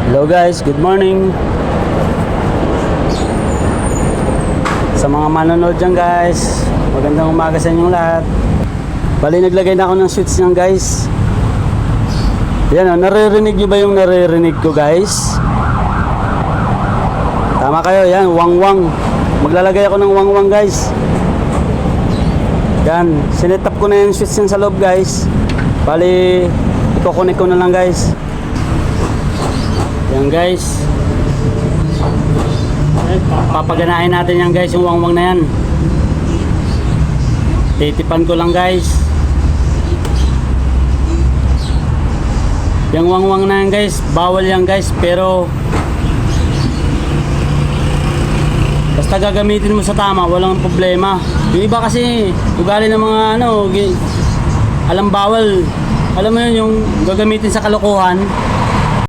Hello guys, good morning. Sa mga manonood dyan guys, magandang umaga sa inyong lahat. Bali naglagay na ako ng switch niyan guys. Yan o, naririnig nyo ba yung naririnig ko guys? Tama kayo, yan, wang-wang. Maglalagay ako ng wang-wang guys. Yan, sinet up ko na yung switch yan sa loob guys. Bali, iko-connect ko na lang guys. Yan guys. Papaganahin natin yan guys, yung wang-wang na yan. Titipan ko lang guys. Yung wang-wang na yan guys, bawal yan guys, pero basta gagamitin mo sa tama, walang problema. Yung iba kasi, ugali ng mga ano, alam bawal. Alam mo yun, yung gagamitin sa kalokohan.